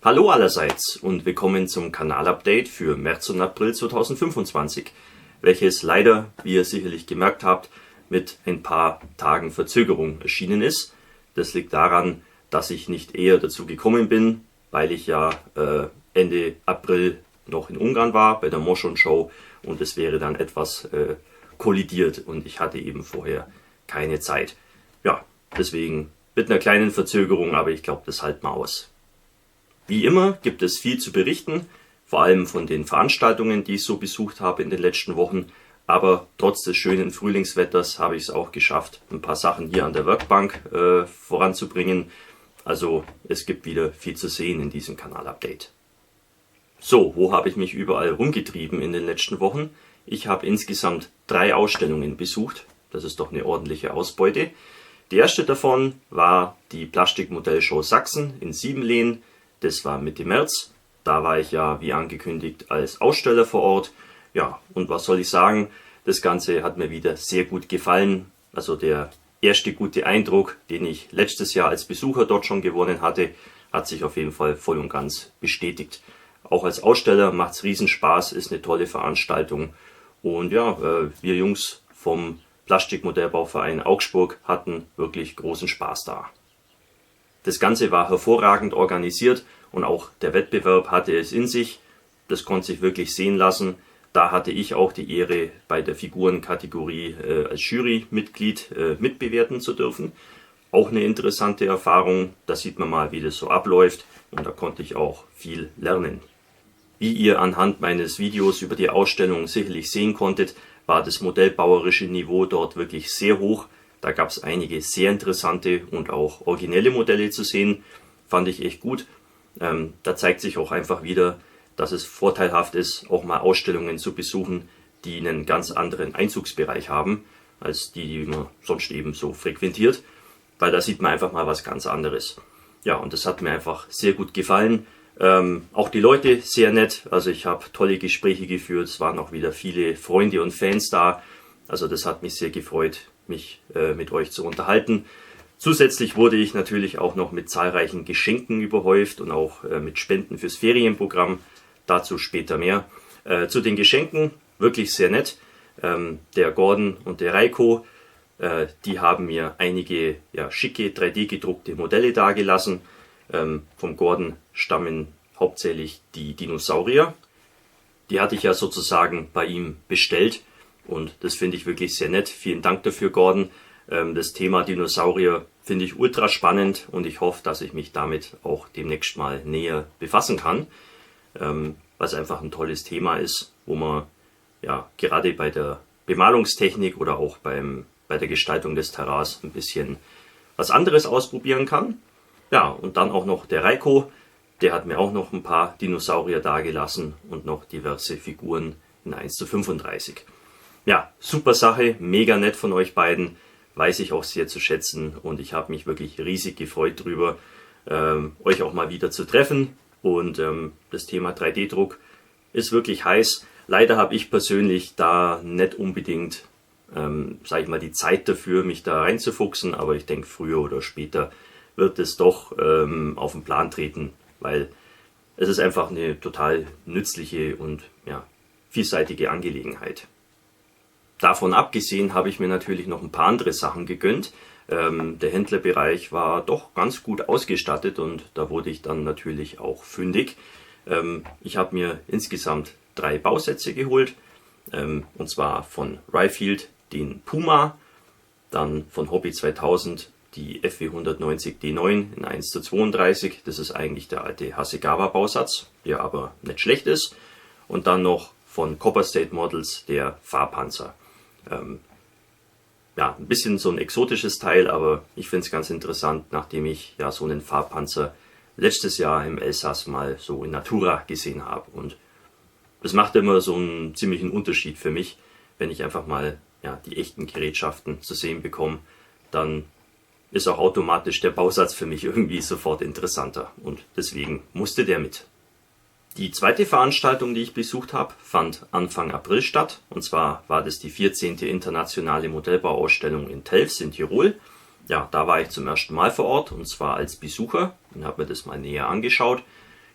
Hallo allerseits und willkommen zum Kanalupdate für März und April 2025, welches leider, wie ihr sicherlich gemerkt habt, mit ein paar Tagen Verzögerung erschienen ist. Das liegt daran, dass ich nicht eher dazu gekommen bin, weil ich ja Ende April noch in Ungarn war bei der Moschon Show und es wäre dann etwas kollidiert und ich hatte eben vorher keine Zeit. Ja, deswegen mit einer kleinen Verzögerung, aber ich glaube, das halten wir aus. Wie immer gibt es viel zu berichten, vor allem von den Veranstaltungen, die ich so besucht habe in den letzten Wochen. Aber trotz des schönen Frühlingswetters habe ich es auch geschafft, ein paar Sachen hier an der Werkbank voranzubringen. Also es gibt wieder viel zu sehen in diesem Kanalupdate. So, wo habe ich mich überall rumgetrieben in den letzten Wochen? Ich habe insgesamt 3 Ausstellungen besucht. Das ist doch eine ordentliche Ausbeute. Die erste davon war die Plastikmodellshow Sachsen in Siebenlehn. Das war Mitte März. Da war ich ja, wie angekündigt, als Aussteller vor Ort. Ja, und was soll ich sagen? Das Ganze hat mir wieder sehr gut gefallen. Also der erste gute Eindruck, den ich letztes Jahr als Besucher dort schon gewonnen hatte, hat sich auf jeden Fall voll und ganz bestätigt. Auch als Aussteller macht es riesen Spaß, ist eine tolle Veranstaltung. Und ja, wir Jungs vom Plastikmodellbauverein Augsburg hatten wirklich großen Spaß da. Das Ganze war hervorragend organisiert und auch der Wettbewerb hatte es in sich. Das konnte sich wirklich sehen lassen. Da hatte ich auch die Ehre, bei der Figurenkategorie als Jurymitglied mitbewerten zu dürfen. Auch eine interessante Erfahrung. Da sieht man mal, wie das so abläuft und da konnte ich auch viel lernen. Wie ihr anhand meines Videos über die Ausstellung sicherlich sehen konntet, war das modellbauerische Niveau dort wirklich sehr hoch. Da gab es einige sehr interessante und auch originelle Modelle zu sehen. Fand ich echt gut. Da zeigt sich auch einfach wieder, dass es vorteilhaft ist, auch mal Ausstellungen zu besuchen, die einen ganz anderen Einzugsbereich haben, als die man sonst eben so frequentiert. Weil da sieht man einfach mal was ganz anderes. Ja, und das hat mir einfach sehr gut gefallen. Auch die Leute sehr nett. Also ich habe tolle Gespräche geführt. Es waren auch wieder viele Freunde und Fans da. Also das hat mich sehr gefreut, mich mit euch zu unterhalten. Zusätzlich wurde ich natürlich auch noch mit zahlreichen Geschenken überhäuft und auch mit Spenden fürs Ferienprogramm. Dazu später mehr. Zu den Geschenken, wirklich sehr nett. Der Gordon und der Reiko, die haben mir einige schicke 3D-gedruckte Modelle dargelassen. Vom Gordon stammen hauptsächlich die Dinosaurier. Die hatte ich ja sozusagen bei ihm bestellt. Und das finde ich wirklich sehr nett. Vielen Dank dafür, Gordon. Das Thema Dinosaurier finde ich ultra spannend und ich hoffe, dass ich mich damit auch demnächst mal näher befassen kann, weil es einfach ein tolles Thema ist, wo man ja gerade bei der Bemalungstechnik oder auch bei der Gestaltung des Terrains ein bisschen was anderes ausprobieren kann. Ja, und dann auch noch der Reiko, der hat mir auch noch ein paar Dinosaurier dagelassen und noch diverse Figuren in 1:35. Ja, super Sache, mega nett von euch beiden, weiß ich auch sehr zu schätzen und ich habe mich wirklich riesig gefreut drüber, euch auch mal wieder zu treffen und das Thema 3D-Druck ist wirklich heiß. Leider habe ich persönlich da nicht unbedingt, sage ich mal, die Zeit dafür, mich da reinzufuchsen, aber ich denke, früher oder später wird es doch auf den Plan treten, weil es ist einfach eine total nützliche und ja, vielseitige Angelegenheit. Davon abgesehen habe ich mir natürlich noch ein paar andere Sachen gegönnt. Der Händlerbereich war doch ganz gut ausgestattet und da wurde ich dann natürlich auch fündig. Ich habe mir insgesamt 3 Bausätze geholt, und zwar von Ryfield den Puma, dann von Hobby 2000 die FW 190 D9 in 1:32, das ist eigentlich der alte Hasegawa Bausatz, der aber nicht schlecht ist, und dann noch von Copper State Models der Fahrpanzer. Ja, ein bisschen so ein exotisches Teil, aber ich finde es ganz interessant, nachdem ich ja so einen Fahrpanzer letztes Jahr im Elsass mal so in Natura gesehen habe. Und das macht immer so einen ziemlichen Unterschied für mich, wenn ich einfach mal die echten Gerätschaften zu sehen bekomme, dann ist auch automatisch der Bausatz für mich irgendwie sofort interessanter und deswegen musste der mit. Die zweite Veranstaltung, die ich besucht habe, fand Anfang April statt. Und zwar war das die 14. Internationale Modellbauausstellung in Telfs in Tirol. Ja, da war ich zum ersten Mal vor Ort und zwar als Besucher und habe mir das mal näher angeschaut.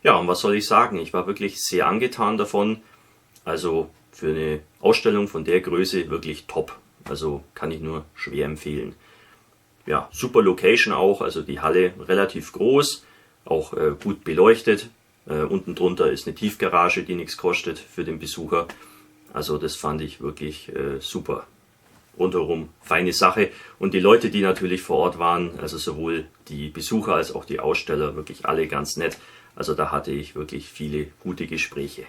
Ja, und was soll ich sagen? Ich war wirklich sehr angetan davon. Also für eine Ausstellung von der Größe wirklich top. Also kann ich nur schwer empfehlen. Ja, super Location auch, also die Halle relativ groß, auch gut beleuchtet. Unten drunter ist eine Tiefgarage, die nichts kostet für den Besucher. Also das fand ich wirklich super. Rundherum feine Sache. Und die Leute, die natürlich vor Ort waren, also sowohl die Besucher als auch die Aussteller, wirklich alle ganz nett. Also da hatte ich wirklich viele gute Gespräche.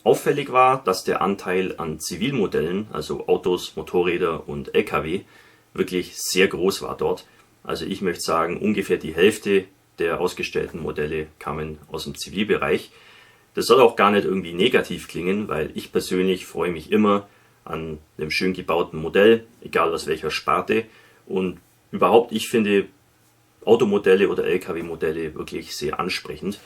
Auffällig war, dass der Anteil an Zivilmodellen, also Autos, Motorräder und LKW, wirklich sehr groß war dort. Also ich möchte sagen, ungefähr die Hälfte der ausgestellten Modelle kamen aus dem Zivilbereich. Das soll auch gar nicht irgendwie negativ klingen, weil ich persönlich freue mich immer an einem schön gebauten Modell, egal aus welcher Sparte. Und überhaupt, ich finde Automodelle oder LKW-Modelle wirklich sehr ansprechend.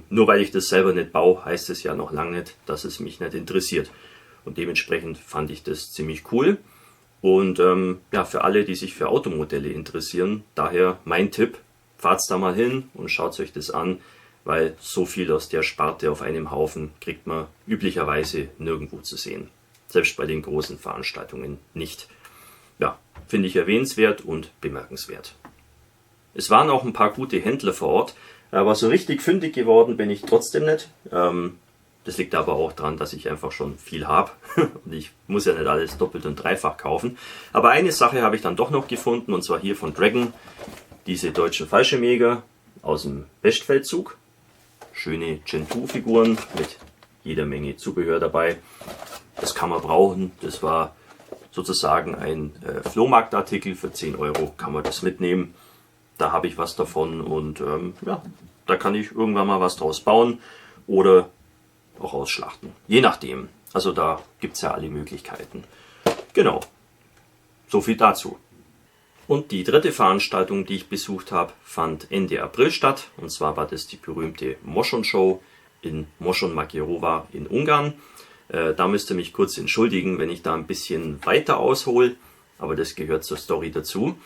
Nur weil ich das selber nicht baue, heißt es ja noch lange nicht, dass es mich nicht interessiert. Und dementsprechend fand ich das ziemlich cool. Und ja, für alle, die sich für Automodelle interessieren, daher mein Tipp, fahrt's da mal hin und schaut euch das an, weil so viel aus der Sparte auf einem Haufen kriegt man üblicherweise nirgendwo zu sehen. Selbst bei den großen Veranstaltungen nicht. Ja, finde ich erwähnenswert und bemerkenswert. Es waren auch ein paar gute Händler vor Ort, aber so richtig fündig geworden bin ich trotzdem nicht. Das liegt aber auch daran, dass ich einfach schon viel habe und ich muss ja nicht alles doppelt und dreifach kaufen. Aber eine Sache habe ich dann doch noch gefunden, und zwar hier von Dragon, diese deutschen Fallschirmjäger aus dem Westfeldzug. Schöne Gentoo-Figuren mit jeder Menge Zubehör dabei. Das kann man brauchen. Das war sozusagen ein Flohmarktartikel. Für 10 Euro kann man das mitnehmen. Da habe ich was davon und ja, da kann ich irgendwann mal was draus bauen oder auch ausschlachten. Je nachdem. Also da gibt es ja alle Möglichkeiten. Genau. So viel dazu. Und die dritte Veranstaltung, die ich besucht habe, fand Ende April statt. Und zwar war das die berühmte Moschon Show in Moschon-Magyaróvá in Ungarn. Da müsst ihr mich kurz entschuldigen, wenn ich da ein bisschen weiter aushole, aber das gehört zur Story dazu.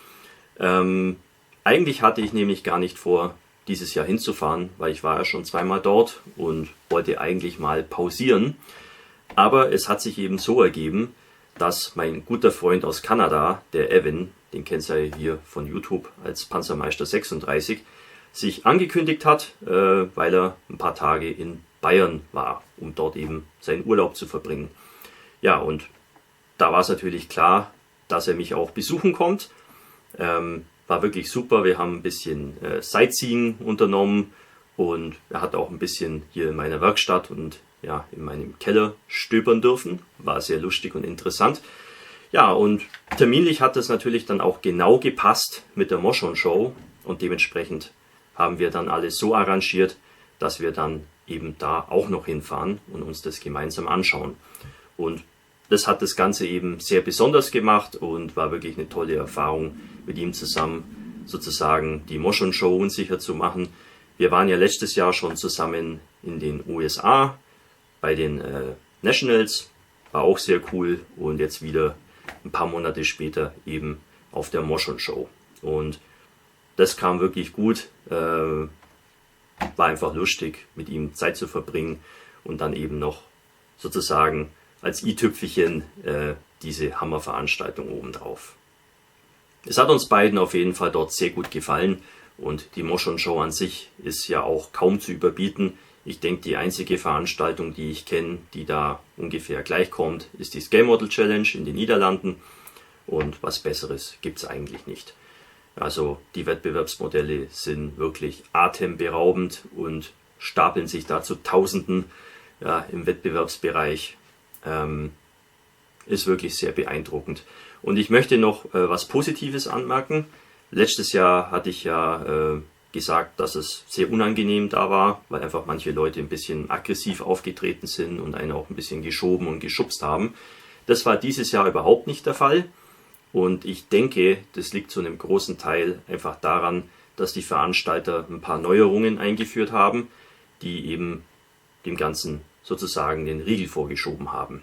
Eigentlich hatte ich nämlich gar nicht vor, dieses Jahr hinzufahren, weil ich war ja schon zweimal dort und wollte eigentlich mal pausieren. Aber es hat sich eben so ergeben, dass mein guter Freund aus Kanada, der Evan, den kennt ihr ja hier von YouTube als Panzermeister 36, sich angekündigt hat, weil er ein paar Tage in Bayern war, um dort eben seinen Urlaub zu verbringen. Ja, und da war es natürlich klar, dass er mich auch besuchen kommt. War wirklich super, wir haben ein bisschen Sightseeing unternommen und er hat auch ein bisschen hier in meiner Werkstatt und ja, in meinem Keller stöbern dürfen. War sehr lustig und interessant. Ja, und terminlich hat das natürlich dann auch genau gepasst mit der Moschon Show und dementsprechend haben wir dann alles so arrangiert, dass wir dann eben da auch noch hinfahren und uns das gemeinsam anschauen. Und das hat das Ganze eben sehr besonders gemacht und war wirklich eine tolle Erfahrung, mit ihm zusammen sozusagen die Moschon Show unsicher zu machen. Wir waren ja letztes Jahr schon zusammen in den USA bei den Nationals, war auch sehr cool, und jetzt wieder ein paar Monate später eben auf der Moschon Show. Und das kam wirklich gut, war einfach lustig, mit ihm Zeit zu verbringen und dann eben noch sozusagen als i-Tüpfelchen diese Hammerveranstaltung obendrauf. Es hat uns beiden auf jeden Fall dort sehr gut gefallen und die Moschon Show an sich ist ja auch kaum zu überbieten. Ich denke, die einzige Veranstaltung, die ich kenne, die da ungefähr gleich kommt, ist die Scale Model Challenge in den Niederlanden, und was Besseres gibt es eigentlich nicht. Also die Wettbewerbsmodelle sind wirklich atemberaubend und stapeln sich da zu Tausenden im Wettbewerbsbereich. Ist wirklich sehr beeindruckend. Und ich möchte noch was Positives anmerken. Letztes Jahr hatte ich ja gesagt, dass es sehr unangenehm da war, weil einfach manche Leute ein bisschen aggressiv aufgetreten sind und einen auch ein bisschen geschoben und geschubst haben. Das war dieses Jahr überhaupt nicht der Fall. Und ich denke, das liegt zu einem großen Teil einfach daran, dass die Veranstalter ein paar Neuerungen eingeführt haben, die eben dem Ganzen sozusagen den Riegel vorgeschoben haben.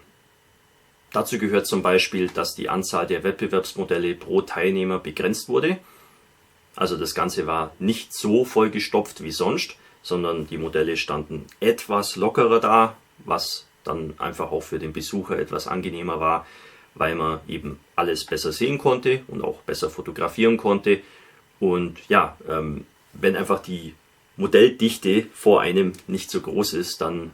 Dazu gehört zum Beispiel, dass die Anzahl der Wettbewerbsmodelle pro Teilnehmer begrenzt wurde. Also das Ganze war nicht so vollgestopft wie sonst, sondern die Modelle standen etwas lockerer da, was dann einfach auch für den Besucher etwas angenehmer war, weil man eben alles besser sehen konnte und auch besser fotografieren konnte. Und ja, wenn einfach die Modelldichte vor einem nicht so groß ist, dann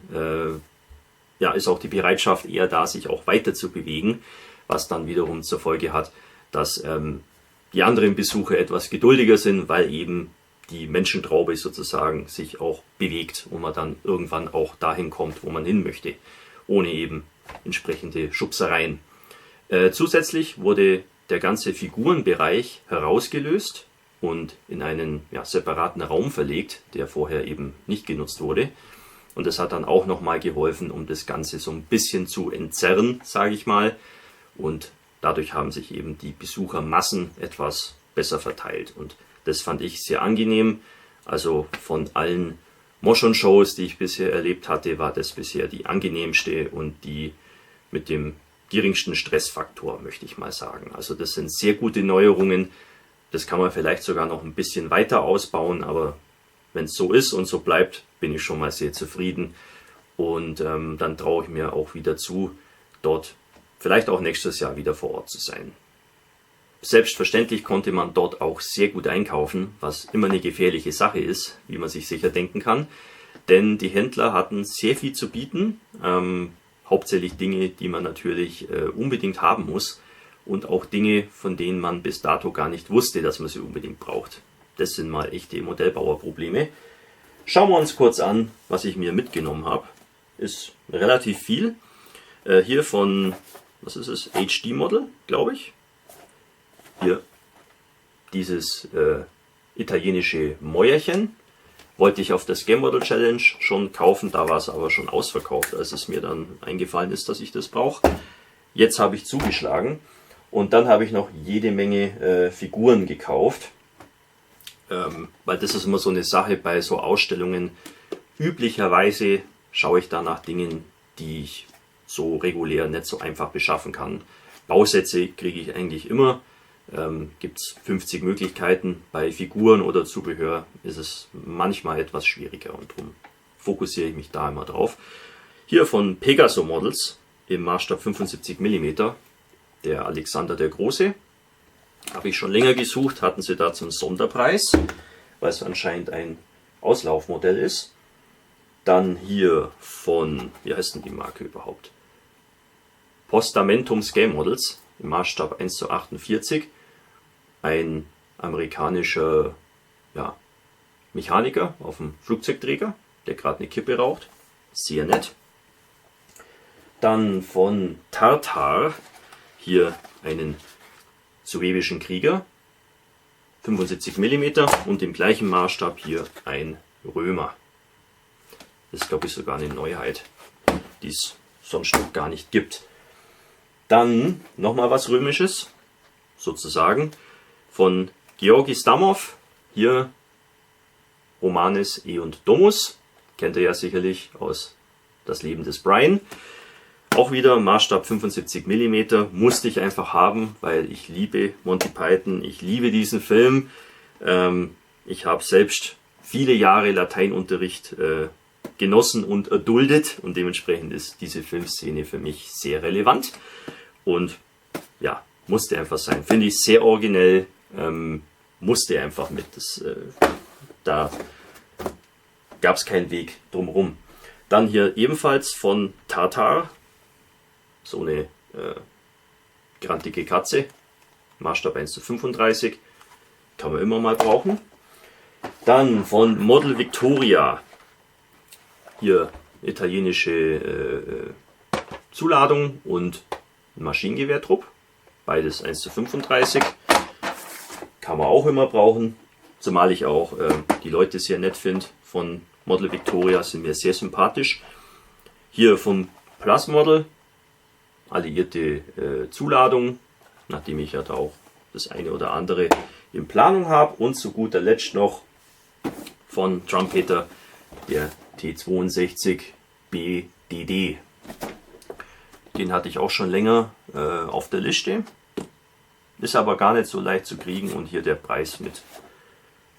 ja, ist auch die Bereitschaft eher da, sich auch weiter zu bewegen, was dann wiederum zur Folge hat, dass die anderen Besucher etwas geduldiger sind, weil eben die Menschentraube sozusagen sich auch bewegt und man dann irgendwann auch dahin kommt, wo man hin möchte, ohne eben entsprechende Schubsereien. Zusätzlich wurde der ganze Figurenbereich herausgelöst und in einen separaten Raum verlegt, der vorher eben nicht genutzt wurde. Und das hat dann auch nochmal geholfen, um das Ganze so ein bisschen zu entzerren, sage ich mal. Und dadurch haben sich eben die Besuchermassen etwas besser verteilt. Und das fand ich sehr angenehm. Also von allen Moshon-Shows, die ich bisher erlebt hatte, war das bisher die angenehmste und die mit dem geringsten Stressfaktor, möchte ich mal sagen. Also das sind sehr gute Neuerungen. Das kann man vielleicht sogar noch ein bisschen weiter ausbauen, aber wenn es so ist und so bleibt, bin ich schon mal sehr zufrieden. Und dann traue ich mir auch wieder zu, dort vielleicht auch nächstes Jahr wieder vor Ort zu sein. Selbstverständlich konnte man dort auch sehr gut einkaufen, was immer eine gefährliche Sache ist, wie man sich sicher denken kann. Denn die Händler hatten sehr viel zu bieten, hauptsächlich Dinge, die man natürlich unbedingt haben muss und auch Dinge, von denen man bis dato gar nicht wusste, dass man sie unbedingt braucht. Das sind mal echte Modellbauerprobleme. Schauen wir uns kurz an, was ich mir mitgenommen habe. Ist relativ viel. Hier von, was ist es, HD Model, glaube ich. Hier dieses italienische Mäuerchen. Wollte ich auf der Scam Model Challenge schon kaufen, da war es aber schon ausverkauft, als es mir dann eingefallen ist, dass ich das brauche. Jetzt habe ich zugeschlagen und dann habe ich noch jede Menge Figuren gekauft. Weil das ist immer so eine Sache bei so Ausstellungen. Üblicherweise schaue ich da nach Dingen, die ich so regulär nicht so einfach beschaffen kann. Bausätze kriege ich eigentlich immer. Gibt es 50 Möglichkeiten. Bei Figuren oder Zubehör ist es manchmal etwas schwieriger und darum fokussiere ich mich da immer drauf. Hier von Pegaso Models im Maßstab 75 mm, der Alexander der Große. Habe ich schon länger gesucht, hatten sie dazu einen Sonderpreis, weil es anscheinend ein Auslaufmodell ist. Dann hier von, wie heißt denn die Marke überhaupt? Postamentum Scale Models im Maßstab 1:48. Ein amerikanischer Mechaniker auf dem Flugzeugträger, der gerade eine Kippe raucht. Sehr nett. Dann von Tartar hier einen suevischen Krieger, 75 mm und im gleichen Maßstab hier ein Römer. Das ist, glaube ich, sogar eine Neuheit, die es sonst noch gar nicht gibt. Dann nochmal was Römisches, sozusagen, von Georgi Stamov, hier Romanes E und Domus, kennt ihr ja sicherlich aus Das Leben des Brian. Auch wieder Maßstab 75 mm, musste ich einfach haben, weil ich liebe Monty Python, ich liebe diesen Film. Ich habe selbst viele Jahre Lateinunterricht genossen und erduldet und dementsprechend ist diese Filmszene für mich sehr relevant und ja, musste einfach sein. Finde ich sehr originell, musste einfach mit. Da gab es keinen Weg drumherum. Dann hier ebenfalls von Tartar, so eine grantige Katze, Maßstab 1:35, kann man immer mal brauchen. Dann von Model Victoria, hier italienische Zuladung und ein Maschinengewehrdruck, beides 1:35, kann man auch immer brauchen, zumal ich auch die Leute sehr nett finde von Model Victoria, sind mir sehr sympathisch. Hier vom Plus Model, alliierte Zuladung, nachdem ich ja da auch das eine oder andere in Planung habe. Und zu guter Letzt noch von Trumpeter der T62 BDD. Den hatte ich auch schon länger auf der Liste, ist aber gar nicht so leicht zu kriegen und hier der Preis mit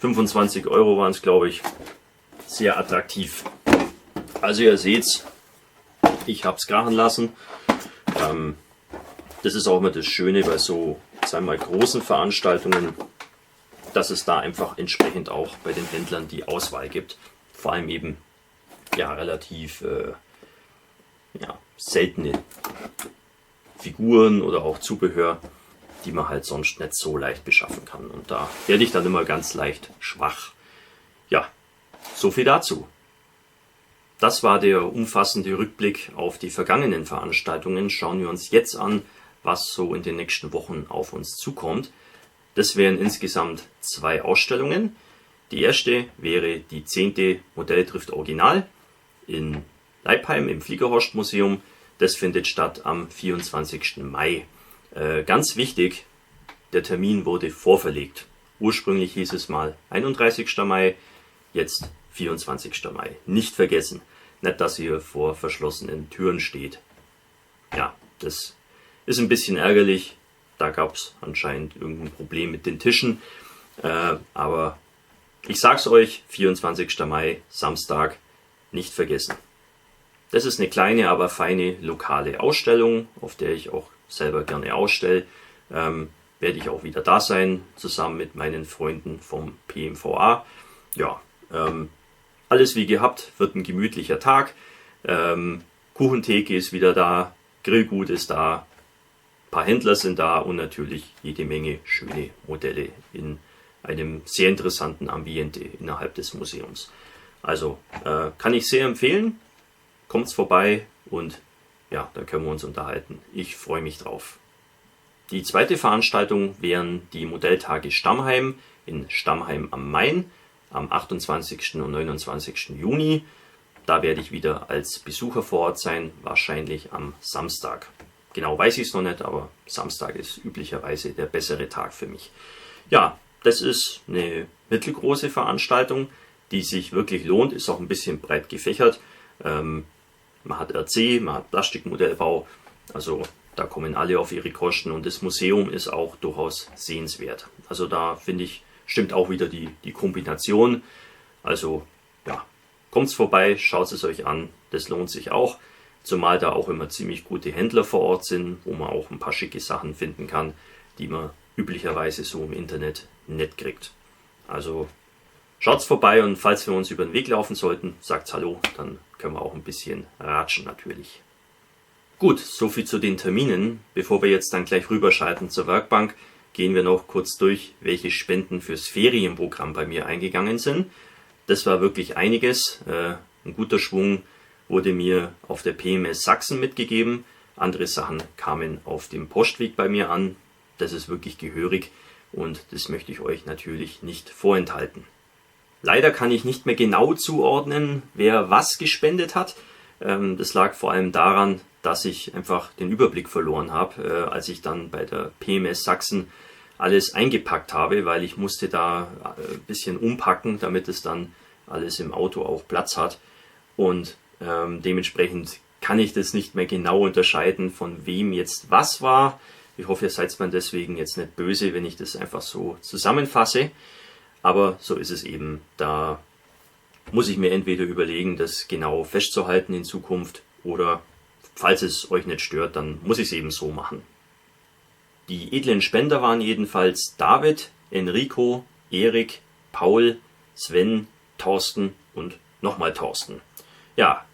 25 € waren es, glaube ich. sehr attraktiv. Also ihr seht's, ich habe es krachen lassen. Das ist auch immer das Schöne bei so, sagen wir mal, großen Veranstaltungen, dass es da einfach entsprechend auch bei den Händlern die Auswahl gibt. Vor allem eben ja relativ seltene Figuren oder auch Zubehör, die man halt sonst nicht so leicht beschaffen kann. Und da werde ich dann immer ganz leicht schwach. Ja, so viel dazu. Das war der umfassende Rückblick auf die vergangenen Veranstaltungen. Schauen wir uns jetzt an, was so in den nächsten Wochen auf uns zukommt. Das wären insgesamt 2 Ausstellungen. Die erste wäre die 10. Modelle trifft Original in Leipheim im Fliegerhorst Museum. Das findet statt am 24. Mai. Ganz wichtig, der Termin wurde vorverlegt. Ursprünglich hieß es mal 31. Mai, jetzt 24. Mai. Nicht vergessen. Nicht, dass ihr vor verschlossenen Türen steht. Ja, das ist ein bisschen ärgerlich. Da gab es anscheinend irgendein Problem mit den Tischen. Aber ich sag's euch, 24. Mai, Samstag, nicht vergessen. Das ist eine kleine, aber feine lokale Ausstellung, auf der ich auch selber gerne ausstelle. Werde ich auch wieder da sein, zusammen mit meinen Freunden vom PMVA. Ja, alles wie gehabt, wird ein gemütlicher Tag. Kuchentheke ist wieder da, Grillgut ist da, ein paar Händler sind da und natürlich jede Menge schöne Modelle in einem sehr interessanten Ambiente innerhalb des Museums. Also kann ich sehr empfehlen. Kommt's vorbei und ja, dann können wir uns unterhalten. Ich freue mich drauf. Die zweite Veranstaltung wären die Modelltage Stammheim in Stammheim am Main am 28. und 29. Juni. Da werde ich wieder als Besucher vor Ort sein, wahrscheinlich am Samstag. Genau weiß ich es noch nicht, aber Samstag ist üblicherweise der bessere Tag für mich. Ja, das ist eine mittelgroße Veranstaltung, die sich wirklich lohnt, ist auch ein bisschen breit gefächert. Man hat RC, man hat Plastikmodellbau, also da kommen alle auf ihre Kosten und das Museum ist auch durchaus sehenswert. Also da finde ich, stimmt auch wieder die Kombination. Also ja, kommt's vorbei, schaut es euch an, das lohnt sich auch. Zumal da auch immer ziemlich gute Händler vor Ort sind, wo man auch ein paar schicke Sachen finden kann, die man üblicherweise so im Internet nicht kriegt. Also schaut's vorbei und falls wir uns über den Weg laufen sollten, sagt's Hallo, dann können wir auch ein bisschen ratschen natürlich. Gut, soviel zu den Terminen. Bevor wir jetzt dann gleich rüberschalten zur Werkbank, gehen wir noch kurz durch, welche Spenden fürs Ferienprogramm bei mir eingegangen sind. Das war wirklich einiges. Ein guter Schwung wurde mir auf der PMS Sachsen mitgegeben. Andere Sachen kamen auf dem Postweg bei mir an. Das ist wirklich gehörig und das möchte ich euch natürlich nicht vorenthalten. Leider kann ich nicht mehr genau zuordnen, wer was gespendet hat. Das lag vor allem daran, dass ich einfach den Überblick verloren habe, als ich dann bei der PMS Sachsen alles eingepackt habe, weil ich musste da ein bisschen umpacken, damit es dann alles im Auto auch Platz hat. Und dementsprechend kann ich das nicht mehr genau unterscheiden, von wem jetzt was war. Ich hoffe, ihr seid mir deswegen jetzt nicht böse, wenn ich das einfach so zusammenfasse. Aber so ist es eben. Da muss ich mir entweder überlegen, das genau festzuhalten in Zukunft oder falls es euch nicht stört, dann muss ich es eben so machen. Die edlen Spender waren jedenfalls David, Enrico, Erik, Paul, Sven, Thorsten und nochmal Thorsten. Ja,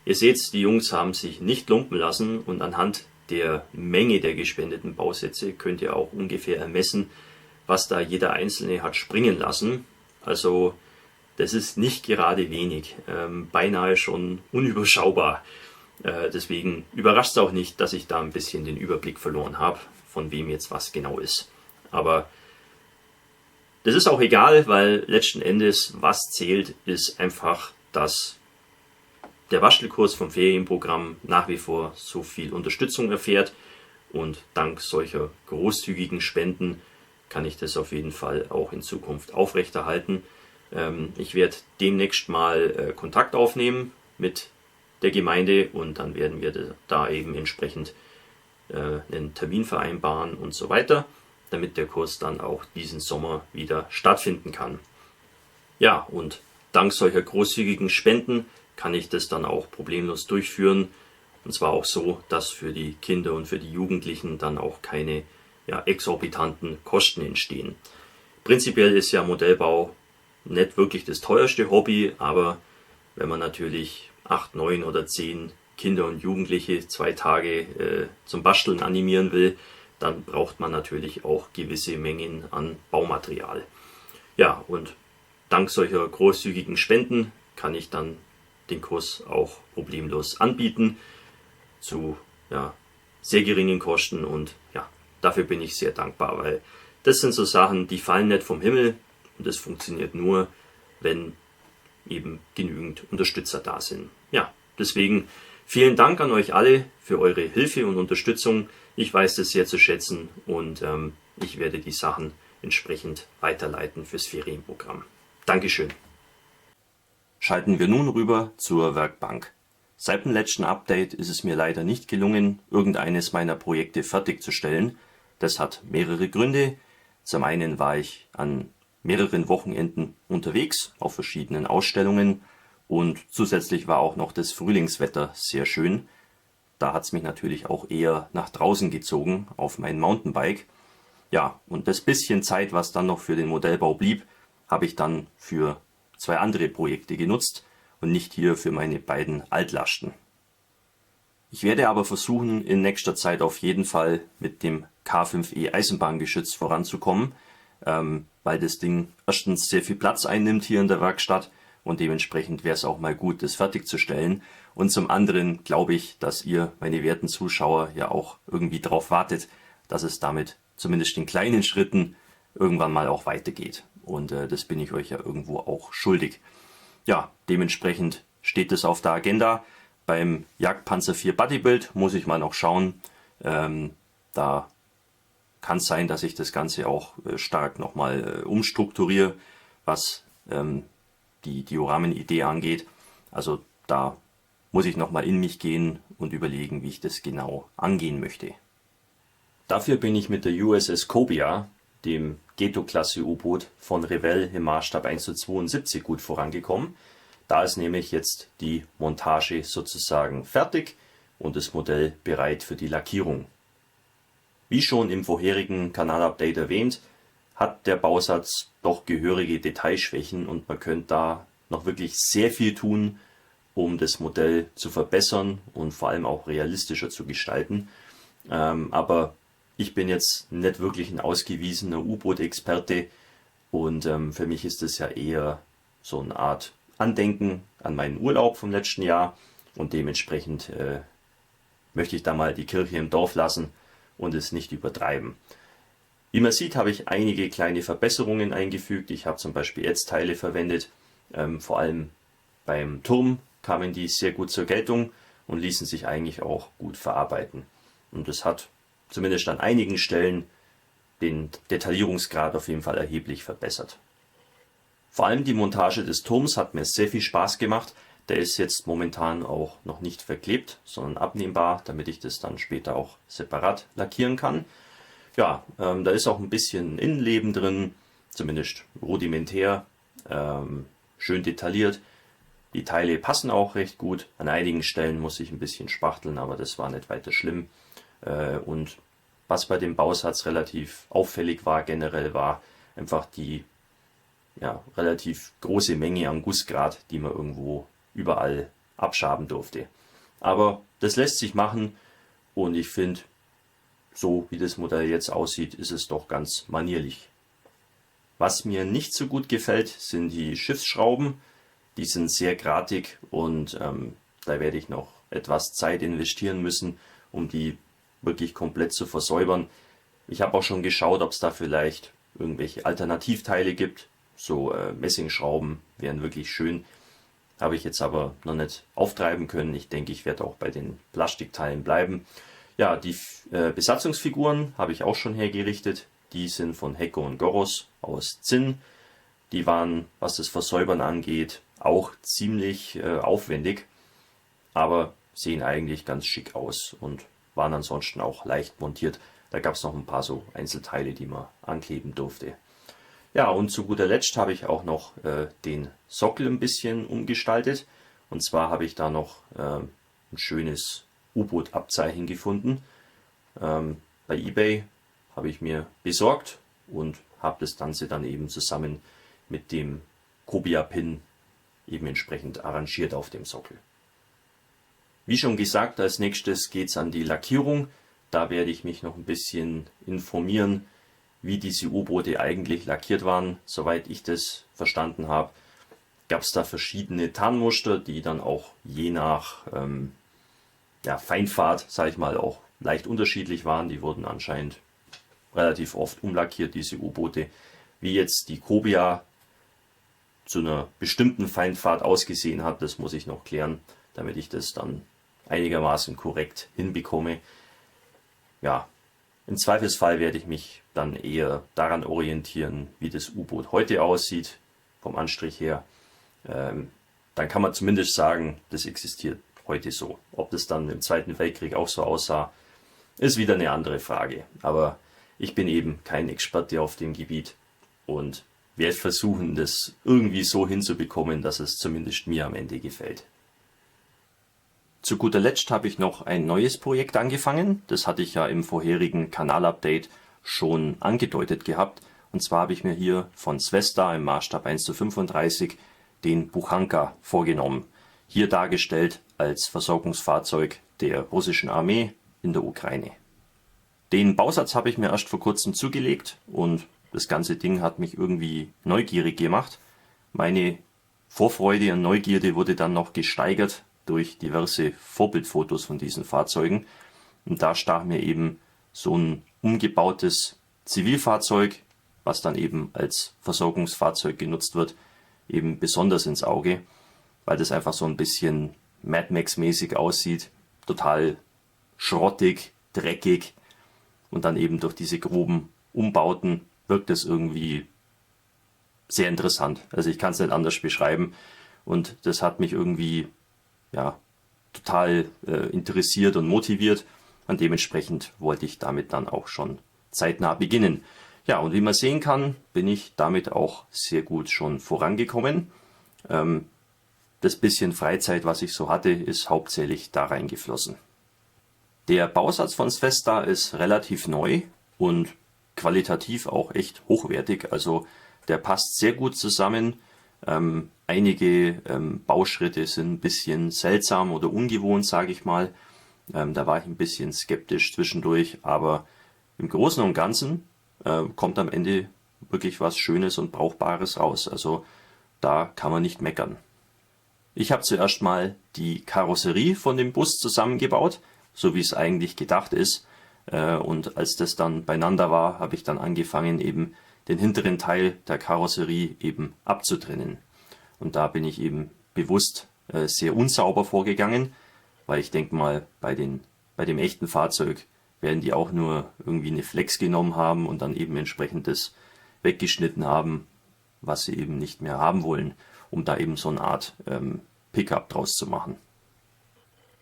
ihr seht, die Jungs haben sich nicht lumpen lassen und anhand der Menge der gespendeten Bausätze könnt ihr auch ungefähr ermessen, was da jeder Einzelne hat springen lassen. Also das ist nicht gerade wenig, beinahe schon unüberschaubar. Deswegen überrascht es auch nicht, dass ich da ein bisschen den Überblick verloren habe, von wem jetzt was genau ist. Aber das ist auch egal, weil letzten Endes, was zählt, ist einfach, dass der Bastelkurs vom Ferienprogramm nach wie vor so viel Unterstützung erfährt. Und dank solcher großzügigen Spenden kann ich das auf jeden Fall auch in Zukunft aufrechterhalten. Ich werde demnächst mal Kontakt aufnehmen mit der Gemeinde und dann werden wir da eben entsprechend einen Termin vereinbaren und so weiter, damit der Kurs dann auch diesen Sommer wieder stattfinden kann. Ja, und dank solcher großzügigen Spenden kann ich das dann auch problemlos durchführen. Und zwar auch so, dass für die Kinder und für die Jugendlichen dann auch keine exorbitanten Kosten entstehen. Prinzipiell ist ja Modellbau nicht wirklich das teuerste Hobby, aber wenn man natürlich 8, 9 oder 10 Kinder und Jugendliche 2 Tage zum Basteln animieren will, dann braucht man natürlich auch gewisse Mengen an Baumaterial. Ja, und dank solcher großzügigen Spenden kann ich dann den Kurs auch problemlos anbieten zu sehr geringen Kosten, und dafür bin ich sehr dankbar, weil das sind so Sachen, die fallen nicht vom Himmel, und das funktioniert nur, wenn eben genügend Unterstützer da sind. Ja, deswegen vielen Dank an euch alle für eure Hilfe und Unterstützung. Ich weiß das sehr zu schätzen, und ich werde die Sachen entsprechend weiterleiten fürs Ferienprogramm. Dankeschön. Schalten wir nun rüber zur Werkbank. Seit dem letzten Update ist es mir leider nicht gelungen, irgendeines meiner Projekte fertigzustellen. Das hat mehrere Gründe. Zum einen war ich an mehreren Wochenenden unterwegs auf verschiedenen Ausstellungen, und zusätzlich war auch noch das Frühlingswetter sehr schön. Da hat es mich natürlich auch eher nach draußen gezogen auf mein Mountainbike. Ja, und das bisschen Zeit, was dann noch für den Modellbau blieb, habe ich dann für 2 andere Projekte genutzt und nicht hier für meine beiden Altlasten. Ich werde aber versuchen, in nächster Zeit auf jeden Fall mit dem K5e Eisenbahngeschütz voranzukommen, weil das Ding erstens sehr viel Platz einnimmt hier in der Werkstatt, und dementsprechend wäre es auch mal gut, das fertigzustellen. Und zum anderen glaube ich, dass ihr, meine werten Zuschauer, ja auch irgendwie darauf wartet, dass es damit zumindest in kleinen Schritten irgendwann mal auch weitergeht. Und das bin ich euch ja irgendwo auch schuldig. Ja, dementsprechend steht es auf der Agenda. Beim Jagdpanzer 4 Bodybuild muss ich mal noch schauen. Da kann es sein, dass ich das Ganze auch stark nochmal umstrukturiere, was die Dioramen-Idee angeht. Also da muss ich nochmal in mich gehen und überlegen, wie ich das genau angehen möchte. Dafür bin ich mit der USS Cobia, dem Ghetto-Klasse-U-Boot von Revell im Maßstab 1:72 gut vorangekommen. Da ist nämlich jetzt die Montage sozusagen fertig und das Modell bereit für die Lackierung. Wie schon im vorherigen Kanalupdate erwähnt, hat der Bausatz doch gehörige Detailschwächen, und man könnte da noch wirklich sehr viel tun, um das Modell zu verbessern und vor allem auch realistischer zu gestalten. Aber ich bin jetzt nicht wirklich ein ausgewiesener U-Boot-Experte, und für mich ist es ja eher so eine Art Andenken an meinen Urlaub vom letzten Jahr, und dementsprechend möchte ich da mal die Kirche im Dorf lassen und es nicht übertreiben. Wie man sieht, habe ich einige kleine Verbesserungen eingefügt. Ich habe zum Beispiel Ätzteile verwendet. Vor allem beim Turm kamen die sehr gut zur Geltung und ließen sich eigentlich auch gut verarbeiten. Und das hat zumindest an einigen Stellen den Detaillierungsgrad auf jeden Fall erheblich verbessert. Vor allem die Montage des Turms hat mir sehr viel Spaß gemacht. Der ist jetzt momentan auch noch nicht verklebt, sondern abnehmbar, damit ich das dann später auch separat lackieren kann. Ja, da ist auch ein bisschen Innenleben drin, zumindest rudimentär, schön detailliert. Die Teile passen auch recht gut. An einigen Stellen muss ich ein bisschen spachteln, aber das war nicht weiter schlimm. Und was bei dem Bausatz relativ auffällig war, generell war einfach die relativ große Menge an Gussgrad, die man irgendwo überall abschaben durfte. Aber das lässt sich machen, und ich finde, so wie das Modell jetzt aussieht, ist es doch ganz manierlich. Was mir nicht so gut gefällt, sind die Schiffsschrauben. Die sind sehr gratig, und da werde ich noch etwas Zeit investieren müssen, um die wirklich komplett zu versäubern. Ich habe auch schon geschaut, ob es da vielleicht irgendwelche Alternativteile gibt. So Messingschrauben wären wirklich schön. Habe ich jetzt aber noch nicht auftreiben können. Ich denke, ich werde auch bei den Plastikteilen bleiben. Ja, die Besatzungsfiguren habe ich auch schon hergerichtet. Die sind von Hecko und Goros aus Zinn. Die waren, was das Versäubern angeht, auch ziemlich aufwendig, aber sehen eigentlich ganz schick aus und waren ansonsten auch leicht montiert. Da gab es noch ein paar so Einzelteile, die man ankleben durfte. Ja, und zu guter Letzt habe ich auch noch den Sockel ein bisschen umgestaltet. Und zwar habe ich da noch ein schönes U-Boot-Abzeichen gefunden. Bei eBay habe ich mir besorgt und habe das Ganze dann eben zusammen mit dem Cobia-Pin eben entsprechend arrangiert auf dem Sockel. Wie schon gesagt, als nächstes geht es an die Lackierung. Da werde ich mich noch ein bisschen informieren, wie diese U-Boote eigentlich lackiert waren. Soweit ich das verstanden habe, gab es da verschiedene Tarnmuster, die dann auch je nach Feinfahrt, sage ich mal, auch leicht unterschiedlich waren. Die wurden anscheinend relativ oft umlackiert, diese U-Boote. Wie jetzt die Cobia zu einer bestimmten Feinfahrt ausgesehen hat, das muss ich noch klären, damit ich das dann einigermaßen korrekt hinbekomme. Ja, im Zweifelsfall werde ich mich dann eher daran orientieren, wie das U-Boot heute aussieht, vom Anstrich her. Dann kann man zumindest sagen, das existiert heute so. Ob das dann im Zweiten Weltkrieg auch so aussah, ist wieder eine andere Frage. Aber ich bin eben kein Experte auf dem Gebiet und werde versuchen, das irgendwie so hinzubekommen, dass es zumindest mir am Ende gefällt. Zu guter Letzt habe ich noch ein neues Projekt angefangen. Das hatte ich ja im vorherigen Kanalupdate schon angedeutet gehabt. Und zwar habe ich mir hier von Svesda im Maßstab 1:35 den Buchanka vorgenommen. Hier dargestellt als Versorgungsfahrzeug der russischen Armee in der Ukraine. Den Bausatz habe ich mir erst vor kurzem zugelegt und das ganze Ding hat mich irgendwie neugierig gemacht. Meine Vorfreude und Neugierde wurde dann noch gesteigert durch diverse Vorbildfotos von diesen Fahrzeugen. Und da stach mir eben so ein umgebautes Zivilfahrzeug, was dann eben als Versorgungsfahrzeug genutzt wird, eben besonders ins Auge, weil das einfach so ein bisschen Mad Max-mäßig aussieht, total schrottig, dreckig und dann eben durch diese groben Umbauten wirkt es irgendwie sehr interessant. Also ich kann es nicht anders beschreiben und das hat mich irgendwie total interessiert und motiviert und dementsprechend wollte ich damit dann auch schon zeitnah beginnen. Ja, und wie man sehen kann, bin ich damit auch sehr gut schon vorangekommen. Das bisschen Freizeit, was ich so hatte, ist hauptsächlich da reingeflossen. Der Bausatz von Svesda ist relativ neu und qualitativ auch echt hochwertig. Also der passt sehr gut zusammen. Einige Bauschritte sind ein bisschen seltsam oder ungewohnt, sage ich mal. Da war ich ein bisschen skeptisch zwischendurch, aber im Großen und Ganzen kommt am Ende wirklich was Schönes und Brauchbares raus. Also da kann man nicht meckern. Ich habe zuerst mal die Karosserie von dem Bus zusammengebaut, so wie es eigentlich gedacht ist. Und als das dann beieinander war, habe ich dann angefangen, eben den hinteren Teil der Karosserie eben abzutrennen. Und da bin ich eben bewusst sehr unsauber vorgegangen, weil ich denke mal, bei dem echten Fahrzeug werden die auch nur irgendwie eine Flex genommen haben und dann eben entsprechend das weggeschnitten haben, was sie eben nicht mehr haben wollen, um da eben so eine Art Pickup draus zu machen.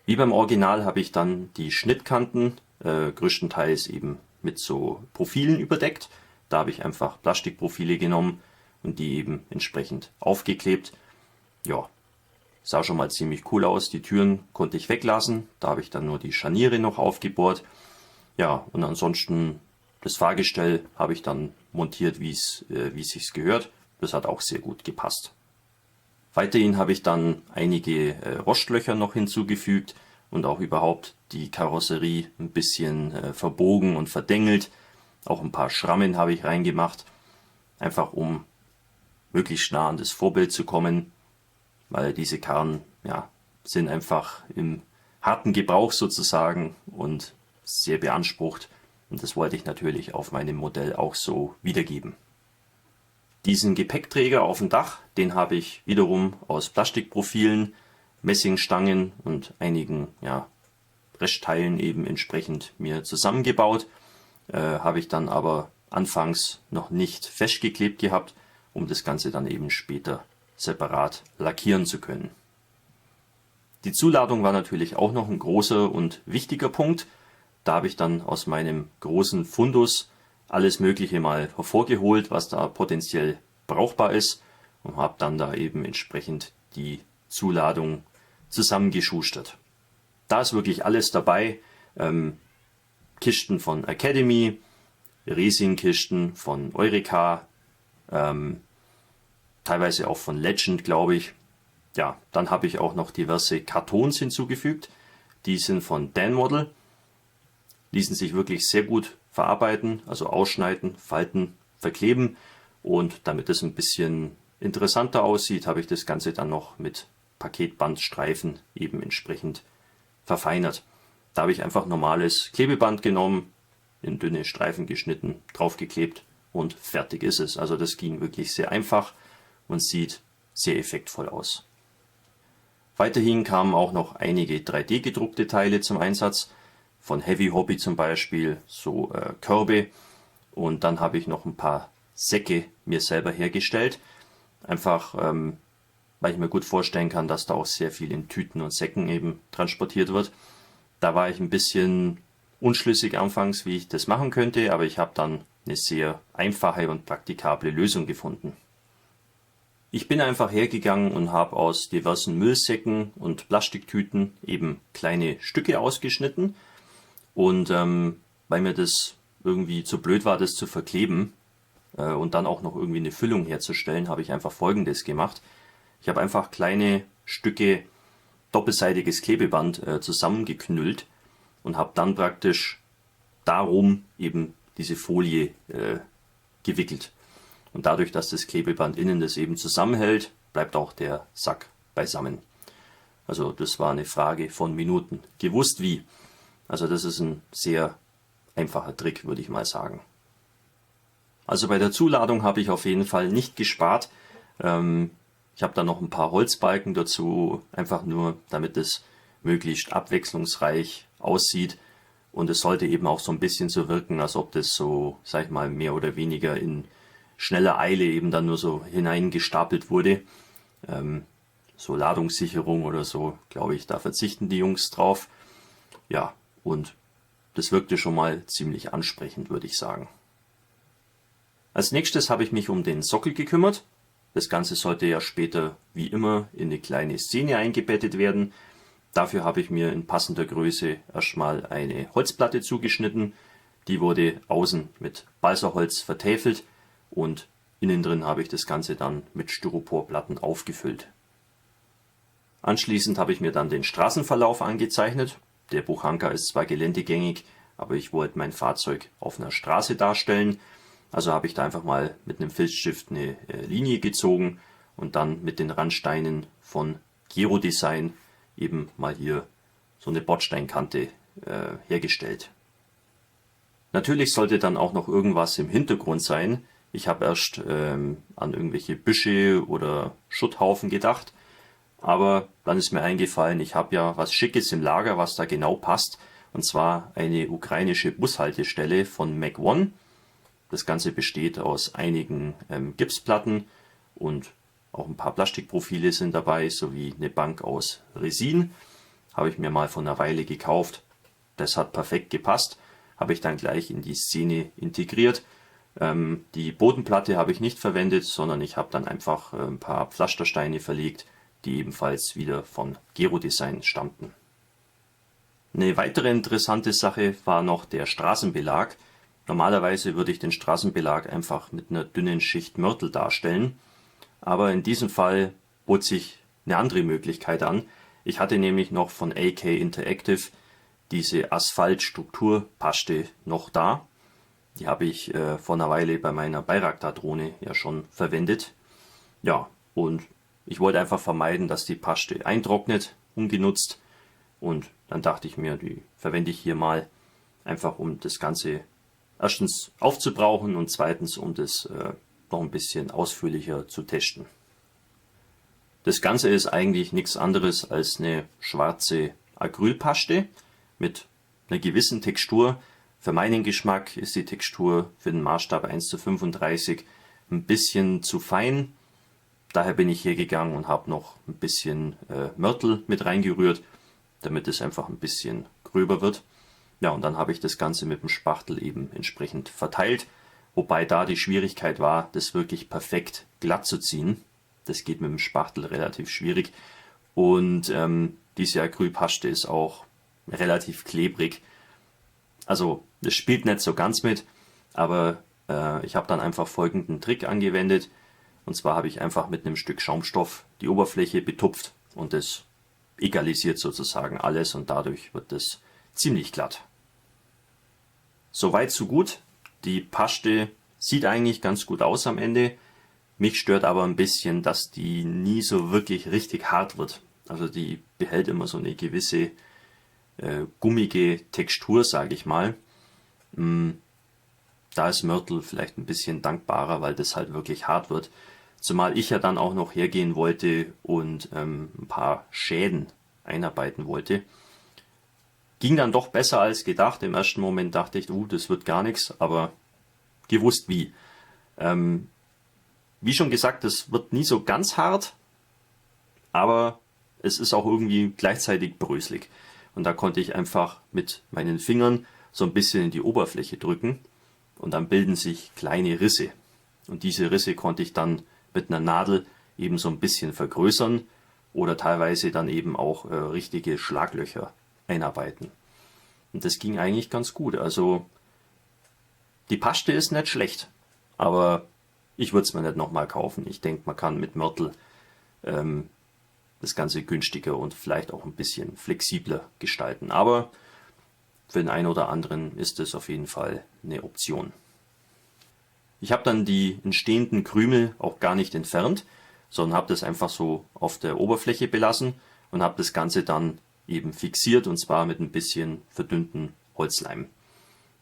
Wie beim Original habe ich dann die Schnittkanten größtenteils eben mit so Profilen überdeckt. Da habe ich einfach Plastikprofile genommen und die eben entsprechend aufgeklebt. Ja, sah schon mal ziemlich cool aus. Die Türen konnte ich weglassen. Da habe ich dann nur die Scharniere noch aufgebohrt. Ja, und ansonsten das Fahrgestell habe ich dann montiert, wie es sich gehört. Das hat auch sehr gut gepasst. Weiterhin habe ich dann einige Rostlöcher noch hinzugefügt und auch überhaupt die Karosserie ein bisschen verbogen und verdengelt. Auch ein paar Schrammen habe ich reingemacht, einfach um möglichst nah an das Vorbild zu kommen, weil diese Karren sind einfach im harten Gebrauch sozusagen und sehr beansprucht und das wollte ich natürlich auf meinem Modell auch so wiedergeben. Diesen Gepäckträger auf dem Dach, den habe ich wiederum aus Plastikprofilen, Messingstangen und einigen Restteilen eben entsprechend mir zusammengebaut. Habe ich dann aber anfangs noch nicht festgeklebt gehabt, um das Ganze dann eben später separat lackieren zu können. Die Zuladung war natürlich auch noch ein großer und wichtiger Punkt. Da habe ich dann aus meinem großen Fundus alles Mögliche mal hervorgeholt, was da potenziell brauchbar ist und habe dann da eben entsprechend die Zuladung zusammengeschustert. Da ist wirklich alles dabei. Kisten von Academy, Resin-Kisten von Eureka, teilweise auch von Legend, glaube ich. Ja, dann habe ich auch noch diverse Kartons hinzugefügt. Die sind von Dan Model. Ließen sich wirklich sehr gut verarbeiten, also ausschneiden, falten, verkleben. Und damit es ein bisschen interessanter aussieht, habe ich das Ganze dann noch mit Paketbandstreifen eben entsprechend verfeinert. Da habe ich einfach normales Klebeband genommen, in dünne Streifen geschnitten, draufgeklebt und fertig ist es. Also das ging wirklich sehr einfach und sieht sehr effektvoll aus. Weiterhin kamen auch noch einige 3D gedruckte Teile zum Einsatz, von Heavy Hobby zum Beispiel, so Körbe, und dann habe ich noch ein paar Säcke mir selber hergestellt, einfach weil ich mir gut vorstellen kann, dass da auch sehr viel in Tüten und Säcken eben transportiert wird. Da war ich ein bisschen unschlüssig anfangs, wie ich das machen könnte, aber ich habe dann eine sehr einfache und praktikable Lösung gefunden. Ich bin einfach hergegangen und habe aus diversen Müllsäcken und Plastiktüten eben kleine Stücke ausgeschnitten. Und weil mir das irgendwie zu blöd war, das zu verkleben und dann auch noch irgendwie eine Füllung herzustellen, habe ich einfach Folgendes gemacht. Ich habe einfach kleine Stücke doppelseitiges Klebeband zusammengeknüllt und habe dann praktisch darum eben diese Folie gewickelt. Und dadurch, dass das Klebeband innen das eben zusammenhält, bleibt auch der Sack beisammen. Also das war eine Frage von Minuten. Gewusst wie. Also das ist ein sehr einfacher Trick, würde ich mal sagen. Also bei der Zuladung habe ich auf jeden Fall nicht gespart. Ich habe da noch ein paar Holzbalken dazu, einfach nur, damit es möglichst abwechslungsreich aussieht. Und es sollte eben auch so ein bisschen so wirken, als ob das so, sag ich mal, mehr oder weniger in schneller Eile eben dann nur so hineingestapelt wurde. So Ladungssicherung oder so, glaube ich, da verzichten die Jungs drauf. Ja, und das wirkte schon mal ziemlich ansprechend, würde ich sagen. Als nächstes habe ich mich um den Sockel gekümmert. Das Ganze sollte ja später wie immer in eine kleine Szene eingebettet werden. Dafür habe ich mir in passender Größe erstmal eine Holzplatte zugeschnitten. Die wurde außen mit Balsaholz vertäfelt und innen drin habe ich das Ganze dann mit Styroporplatten aufgefüllt. Anschließend habe ich mir dann den Straßenverlauf angezeichnet. Der Buchanka ist zwar geländegängig, aber ich wollte mein Fahrzeug auf einer Straße darstellen. Also habe ich da einfach mal mit einem Filzstift eine Linie gezogen und dann mit den Randsteinen von Gero Design eben mal hier so eine Bordsteinkante hergestellt. Natürlich sollte dann auch noch irgendwas im Hintergrund sein. Ich habe erst an irgendwelche Büsche oder Schutthaufen gedacht, aber dann ist mir eingefallen, ich habe ja was Schickes im Lager, was da genau passt, und zwar eine ukrainische Bushaltestelle von Mac One. Das Ganze besteht aus einigen Gipsplatten und auch ein paar Plastikprofile sind dabei, sowie eine Bank aus Resin. Habe ich mir mal vor einer Weile gekauft. Das hat perfekt gepasst. Habe ich dann gleich in die Szene integriert. Die Bodenplatte habe ich nicht verwendet, sondern ich habe dann einfach ein paar Pflastersteine verlegt, die ebenfalls wieder von Gero Design stammten. Eine weitere interessante Sache war noch der Straßenbelag. Normalerweise würde ich den Straßenbelag einfach mit einer dünnen Schicht Mörtel darstellen, aber in diesem Fall bot sich eine andere Möglichkeit an. Ich hatte nämlich noch von AK Interactive diese Asphaltstrukturpaste noch da. Die habe ich vor einer Weile bei meiner Bayraktar-Drohne ja schon verwendet. Ja, und ich wollte einfach vermeiden, dass die Paste eintrocknet, ungenutzt. Und dann dachte ich mir, die verwende ich hier mal einfach, um das Ganze erstens aufzubrauchen und zweitens, um das noch ein bisschen ausführlicher zu testen. Das Ganze ist eigentlich nichts anderes als eine schwarze Acrylpaste mit einer gewissen Textur. Für meinen Geschmack ist die Textur für den Maßstab 1:35 ein bisschen zu fein. Daher bin ich hergegangen und habe noch ein bisschen Mörtel mit reingerührt, damit es einfach ein bisschen gröber wird. Ja, und dann habe ich das Ganze mit dem Spachtel eben entsprechend verteilt. wobei da die Schwierigkeit war, das wirklich perfekt glatt zu ziehen. Das geht mit dem Spachtel relativ schwierig. Und diese Acrylpaste ist auch relativ klebrig. Also das spielt nicht so ganz mit, aber ich habe dann einfach folgenden Trick angewendet. Und zwar habe ich einfach mit einem Stück Schaumstoff die Oberfläche betupft und das egalisiert sozusagen alles und dadurch wird das ziemlich glatt. Soweit so gut. Die Paste sieht eigentlich ganz gut aus am Ende. Mich stört aber ein bisschen, dass die nie so wirklich richtig hart wird. Also die behält immer so eine gewisse gummige Textur, sage ich mal. Da ist Mörtel vielleicht ein bisschen dankbarer, weil das halt wirklich hart wird. Zumal ich ja dann auch noch hergehen wollte und ein paar Schäden einarbeiten wollte. Ging dann doch besser als gedacht. Im ersten Moment dachte ich, das wird gar nichts, aber gewusst wie. Wie schon gesagt, das wird nie so ganz hart, aber es ist auch irgendwie gleichzeitig bröselig. Und da konnte ich einfach mit meinen Fingern so ein bisschen in die Oberfläche drücken und dann bilden sich kleine Risse. Und diese Risse konnte ich dann mit einer Nadel eben so ein bisschen vergrößern oder teilweise dann eben auch richtige Schlaglöcher einarbeiten. Und das ging eigentlich ganz gut. Also die Paste ist nicht schlecht, aber ich würde es mir nicht nochmal kaufen. Ich denke, man kann mit Mörtel das Ganze günstiger und vielleicht auch ein bisschen flexibler gestalten. Aber für den einen oder anderen ist es auf jeden Fall eine Option. Ich habe dann die entstehenden Krümel auch gar nicht entfernt, sondern habe das einfach so auf der Oberfläche belassen und habe das Ganze dann eben fixiert und zwar mit ein bisschen verdünnten Holzleim.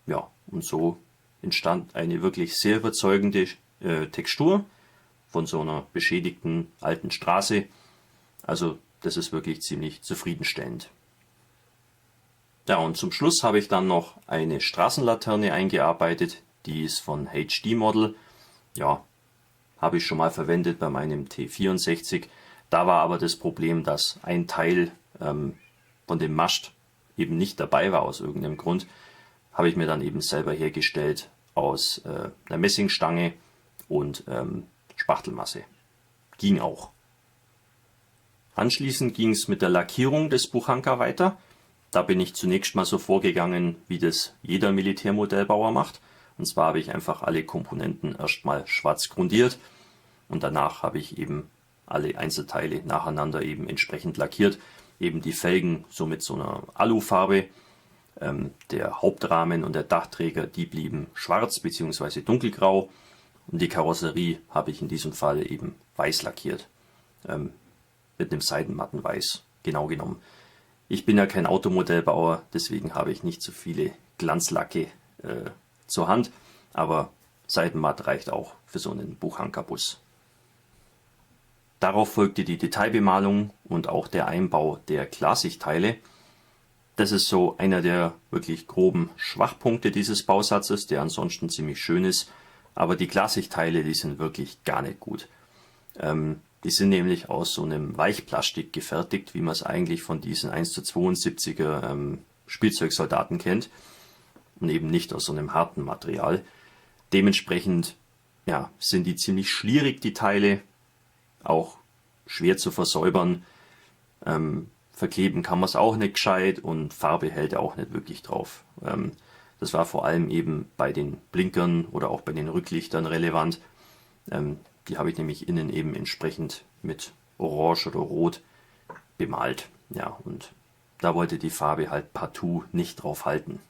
Ja, und so entstand eine wirklich sehr überzeugende Textur von so einer beschädigten alten Straße. Also das ist wirklich ziemlich zufriedenstellend. Ja, und zum Schluss habe ich dann noch eine Straßenlaterne eingearbeitet. Die ist von HD Model. Ja, habe ich schon mal verwendet bei meinem T64. Da war aber das Problem, dass ein Teil von dem Mast eben nicht dabei war aus irgendeinem Grund. Habe ich mir dann eben selber hergestellt aus einer Messingstange und Spachtelmasse. Ging auch. Anschließend ging es mit der Lackierung des Buchanka weiter. Da bin ich zunächst mal so vorgegangen, wie das jeder Militärmodellbauer macht. Und zwar habe ich einfach alle Komponenten erstmal schwarz grundiert und danach habe ich eben alle Einzelteile nacheinander eben entsprechend lackiert. Eben die Felgen so mit so einer Alufarbe. Der Hauptrahmen und der Dachträger, die blieben schwarz bzw. dunkelgrau. Und die Karosserie habe ich in diesem Fall eben weiß lackiert. Mit einem seidenmatten Weiß, genau genommen. Ich bin ja kein Automodellbauer, deswegen habe ich nicht so viele Glanzlacke zur Hand, aber seidenmatt reicht auch für so einen Buchanka-Bus. Darauf folgte die Detailbemalung und auch der Einbau der Klarsichtteile. Das ist so einer der wirklich groben Schwachpunkte dieses Bausatzes, der ansonsten ziemlich schön ist, aber die Klarsichtteile, die sind wirklich gar nicht gut. Die sind nämlich aus so einem Weichplastik gefertigt, wie man es eigentlich von diesen 1:72er Spielzeugsoldaten kennt und eben nicht aus so einem harten Material. Dementsprechend ja, sind die ziemlich schlierig, die Teile, auch schwer zu versäubern. Verkleben kann man es auch nicht gescheit und Farbe hält auch nicht wirklich drauf. Das war vor allem eben bei den Blinkern oder auch bei den Rücklichtern relevant. Die habe ich nämlich innen eben entsprechend mit Orange oder Rot bemalt. Ja, und da wollte die Farbe halt partout nicht drauf halten.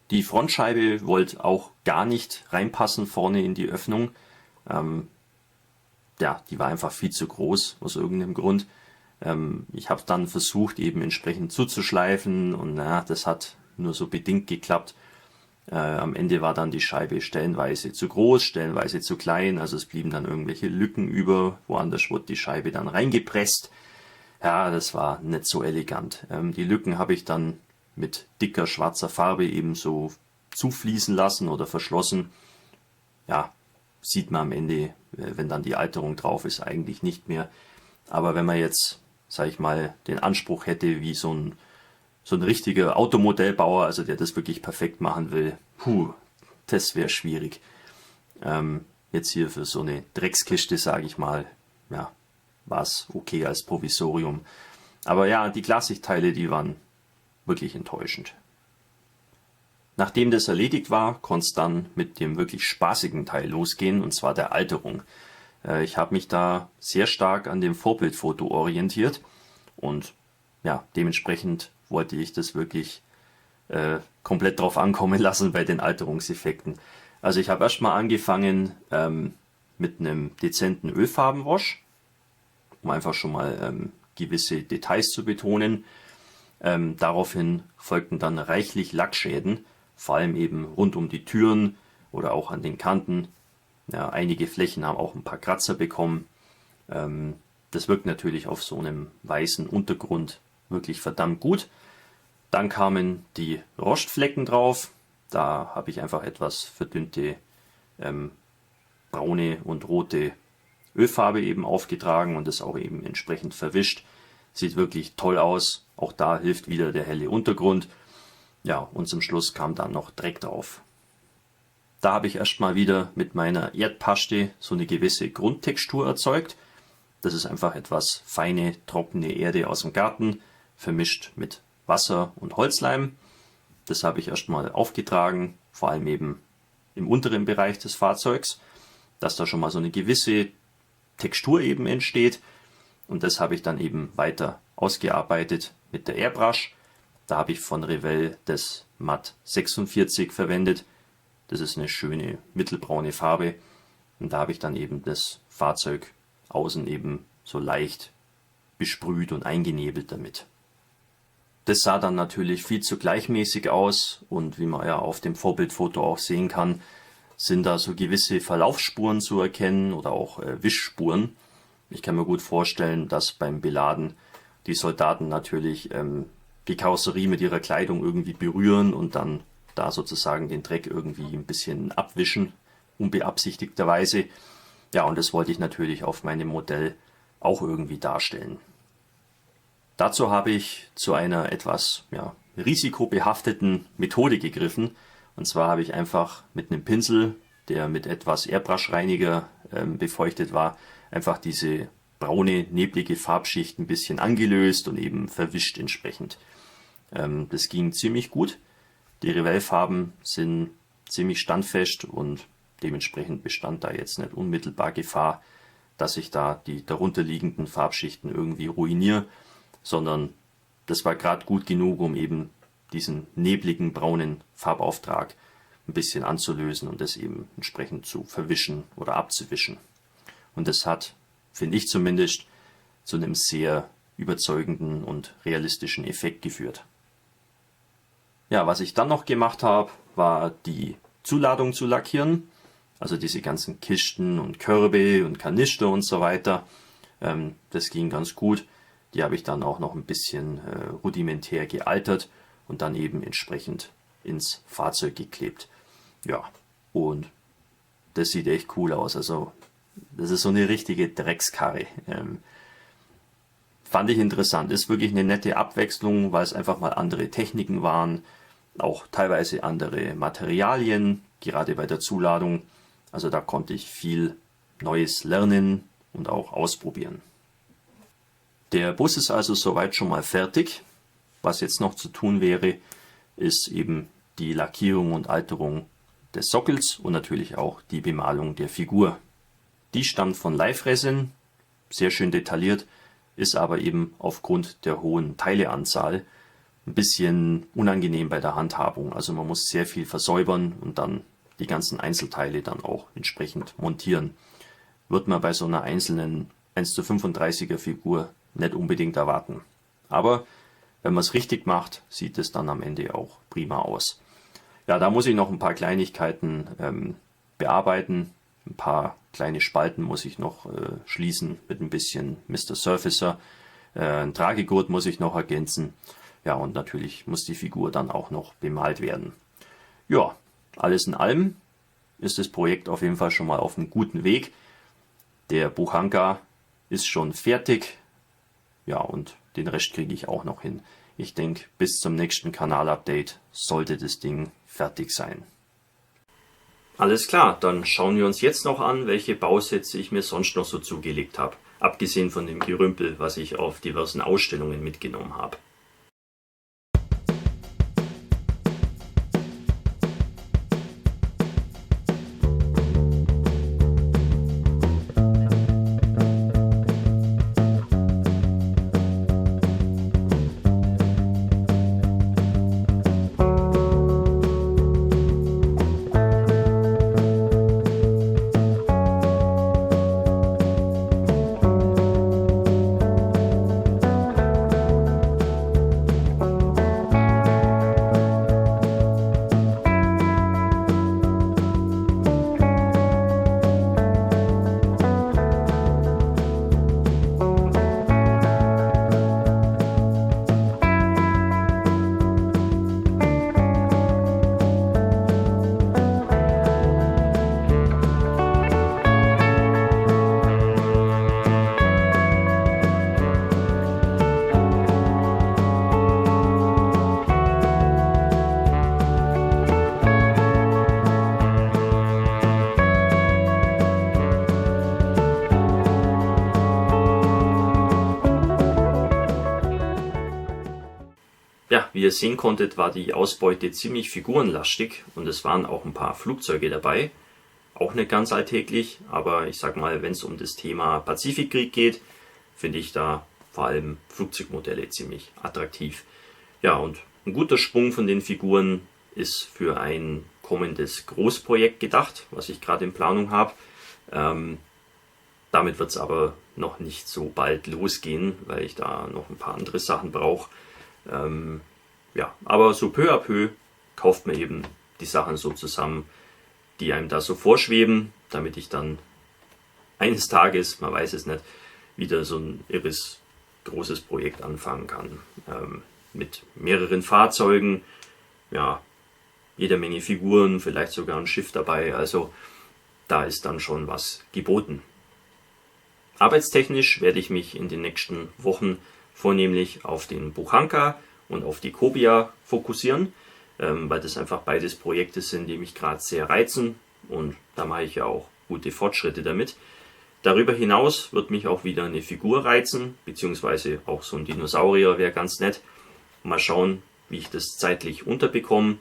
Die Frontscheibe wollte auch gar nicht reinpassen vorne in die Öffnung. Ja, die war einfach viel zu groß aus irgendeinem Grund. Ich habe dann versucht, eben entsprechend zuzuschleifen und das hat nur so bedingt geklappt. Am Ende war dann die Scheibe stellenweise zu groß, stellenweise zu klein, also es blieben dann irgendwelche Lücken über, woanders wurde die Scheibe dann reingepresst. Ja, das war nicht so elegant. Die Lücken habe ich dann mit dicker schwarzer Farbe eben so zufließen lassen oder verschlossen. Ja, sieht man am Ende, wenn dann die Alterung drauf ist, eigentlich nicht mehr. Aber wenn man jetzt, sag ich mal, den Anspruch hätte, wie so ein richtiger Automodellbauer, also der das wirklich perfekt machen will, das wäre schwierig. Jetzt hier für so eine Dreckskiste, sage ich mal, ja, war es okay als Provisorium. Aber ja, die Klarsichtteile, die waren wirklich enttäuschend. Nachdem das erledigt war, konnte es dann mit dem wirklich spaßigen Teil losgehen, und zwar der Alterung. Ich habe mich da sehr stark an dem Vorbildfoto orientiert und ja, dementsprechend wollte ich das wirklich komplett drauf ankommen lassen bei den Alterungseffekten. Also ich habe erstmal angefangen mit einem dezenten Ölfarbenwash, um einfach schon mal gewisse Details zu betonen. Daraufhin folgten dann reichlich Lackschäden, vor allem eben rund um die Türen oder auch an den Kanten. Ja, einige Flächen haben auch ein paar Kratzer bekommen. Das wirkt natürlich auf so einem weißen Untergrund wirklich verdammt gut. Dann kamen die Rostflecken drauf. Da habe ich einfach etwas verdünnte braune und rote Ölfarbe eben aufgetragen und das auch eben entsprechend verwischt. Sieht wirklich toll aus. Auch da hilft wieder der helle Untergrund. Ja, und zum Schluss kam dann noch Dreck drauf. Da habe ich erstmal wieder mit meiner Erdpaste so eine gewisse Grundtextur erzeugt. Das ist einfach etwas feine, trockene Erde aus dem Garten, vermischt mit Wasser und Holzleim. Das habe ich erstmal aufgetragen, vor allem eben im unteren Bereich des Fahrzeugs, dass da schon mal so eine gewisse Textur eben entsteht. Und das habe ich dann eben weiter ausgearbeitet mit der Airbrush. Da habe ich von Revell das Matt 46 verwendet. Das ist eine schöne mittelbraune Farbe. Und da habe ich dann eben das Fahrzeug außen eben so leicht besprüht und eingenebelt damit. Das sah dann natürlich viel zu gleichmäßig aus und wie man ja auf dem Vorbildfoto auch sehen kann, sind da so gewisse Verlaufsspuren zu erkennen oder auch Wischspuren. Ich kann mir gut vorstellen, dass beim Beladen die Soldaten natürlich die Karosserie mit ihrer Kleidung irgendwie berühren und dann da sozusagen den Dreck irgendwie ein bisschen abwischen, unbeabsichtigterweise. Ja, und das wollte ich natürlich auf meinem Modell auch irgendwie darstellen. Dazu habe ich zu einer etwas risikobehafteten Methode gegriffen. Und zwar habe ich einfach mit einem Pinsel, der mit etwas Airbrush-Reiniger befeuchtet war, einfach diese braune, neblige Farbschicht ein bisschen angelöst und eben verwischt entsprechend. Das ging ziemlich gut. Die Revell-Farben sind ziemlich standfest und dementsprechend bestand da jetzt nicht unmittelbar Gefahr, dass ich da die darunterliegenden Farbschichten irgendwie ruiniere, sondern das war gerade gut genug, um eben diesen nebligen braunen Farbauftrag ein bisschen anzulösen und das eben entsprechend zu verwischen oder abzuwischen. Und das hat, finde ich zumindest, zu einem sehr überzeugenden und realistischen Effekt geführt. Ja, was ich dann noch gemacht habe, war die Zuladung zu lackieren. Also diese ganzen Kisten und Körbe und Kanister und so weiter. Das ging ganz gut. Die habe ich dann auch noch ein bisschen rudimentär gealtert und dann eben entsprechend ins Fahrzeug geklebt. Ja, und das sieht echt cool aus. Also das ist so eine richtige Dreckskarre. Fand ich interessant. Ist wirklich eine nette Abwechslung, weil es einfach mal andere Techniken waren. Auch teilweise andere Materialien, gerade bei der Zuladung. Also da konnte ich viel Neues lernen und auch ausprobieren. Der Bus ist also soweit schon mal fertig. Was jetzt noch zu tun wäre, ist eben die Lackierung und Alterung des Sockels und natürlich auch die Bemalung der Figur. Die stammt von Live Resin, sehr schön detailliert, ist aber eben aufgrund der hohen Teileanzahl ein bisschen unangenehm bei der Handhabung. Also man muss sehr viel versäubern und dann die ganzen Einzelteile dann auch entsprechend montieren. Wird man bei so einer einzelnen 1:35er Figur nicht unbedingt erwarten. Aber wenn man es richtig macht, sieht es dann am Ende auch prima aus. Ja, da muss ich noch ein paar Kleinigkeiten bearbeiten. Ein paar kleine Spalten muss ich noch schließen mit ein bisschen Mr. Surfacer. Ein Tragegurt muss ich noch ergänzen. Ja, und natürlich muss die Figur dann auch noch bemalt werden. Ja, alles in allem ist das Projekt auf jeden Fall schon mal auf einem guten Weg. Der Buchanka ist schon fertig. Ja, und den Rest kriege ich auch noch hin. Ich denke, bis zum nächsten Kanalupdate sollte das Ding fertig sein. Alles klar, dann schauen wir uns jetzt noch an, welche Bausätze ich mir sonst noch so zugelegt habe. Abgesehen von dem Gerümpel, was ich auf diversen Ausstellungen mitgenommen habe. Ja, wie ihr sehen konntet, war die Ausbeute ziemlich figurenlastig und es waren auch ein paar Flugzeuge dabei. Auch nicht ganz alltäglich, aber ich sag mal, wenn es um das Thema Pazifikkrieg geht, finde ich da vor allem Flugzeugmodelle ziemlich attraktiv. Ja, und ein guter Sprung von den Figuren ist für ein kommendes Großprojekt gedacht, was ich gerade in Planung habe. Damit wird es aber noch nicht so bald losgehen, weil ich da noch ein paar andere Sachen brauche. Ja, aber so peu à peu kauft man eben die Sachen so zusammen, die einem da so vorschweben, damit ich dann eines Tages, man weiß es nicht, wieder so ein irres großes Projekt anfangen kann. Mit mehreren Fahrzeugen, ja, jeder Menge Figuren, vielleicht sogar ein Schiff dabei, also da ist dann schon was geboten. Arbeitstechnisch werde ich mich in den nächsten Wochen vornehmlich auf den Buchanka und auf die Cobia fokussieren, weil das einfach beides Projekte sind, die mich gerade sehr reizen und da mache ich ja auch gute Fortschritte damit. Darüber hinaus wird mich auch wieder eine Figur reizen, beziehungsweise auch so ein Dinosaurier wäre ganz nett. Mal schauen, wie ich das zeitlich unterbekomme.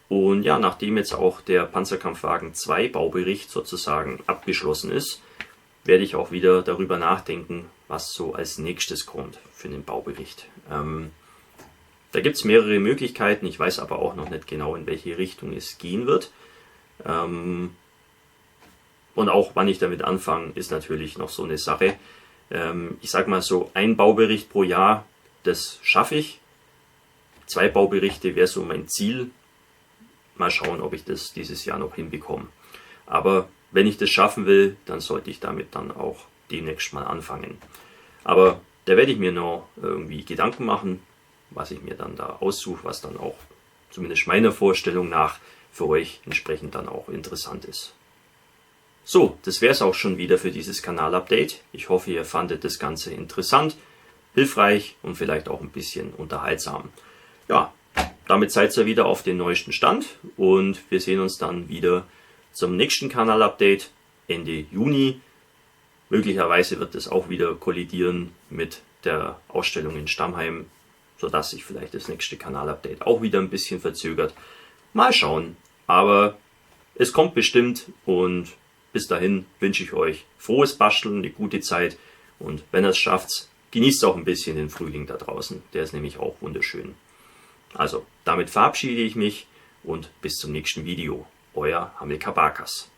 Und ja, nachdem jetzt auch der Panzerkampfwagen 2 Baubericht sozusagen abgeschlossen ist, werde ich auch wieder darüber nachdenken, was so als nächstes kommt für den Baubericht. Da gibt es mehrere Möglichkeiten, ich weiß aber auch noch nicht genau, in welche Richtung es gehen wird. Und auch wann ich damit anfange, ist natürlich noch so eine Sache. Ich sage mal so, ein Baubericht pro Jahr, das schaffe ich. 2 Bauberichte wäre so mein Ziel. Mal schauen, ob ich das dieses Jahr noch hinbekomme. Aber wenn ich das schaffen will, dann sollte ich damit dann auch demnächst mal anfangen. Aber da werde ich mir noch irgendwie Gedanken machen, was ich mir dann da aussuche, was dann auch zumindest meiner Vorstellung nach für euch entsprechend dann auch interessant ist. So, das wäre es auch schon wieder für dieses Kanal-Update. Ich hoffe, ihr fandet das Ganze interessant, hilfreich und vielleicht auch ein bisschen unterhaltsam. Ja, damit seid ihr wieder auf den neuesten Stand und wir sehen uns dann wieder zum nächsten Kanal-Update Ende Juni. Möglicherweise wird es auch wieder kollidieren mit der Ausstellung in Stammheim, sodass sich vielleicht das nächste Kanal-Update auch wieder ein bisschen verzögert. Mal schauen, aber es kommt bestimmt und bis dahin wünsche ich euch frohes Basteln, eine gute Zeit und wenn ihr es schafft, genießt auch ein bisschen den Frühling da draußen. Der ist nämlich auch wunderschön. Also, damit verabschiede ich mich und bis zum nächsten Video. Euer Hamilcar Barkas.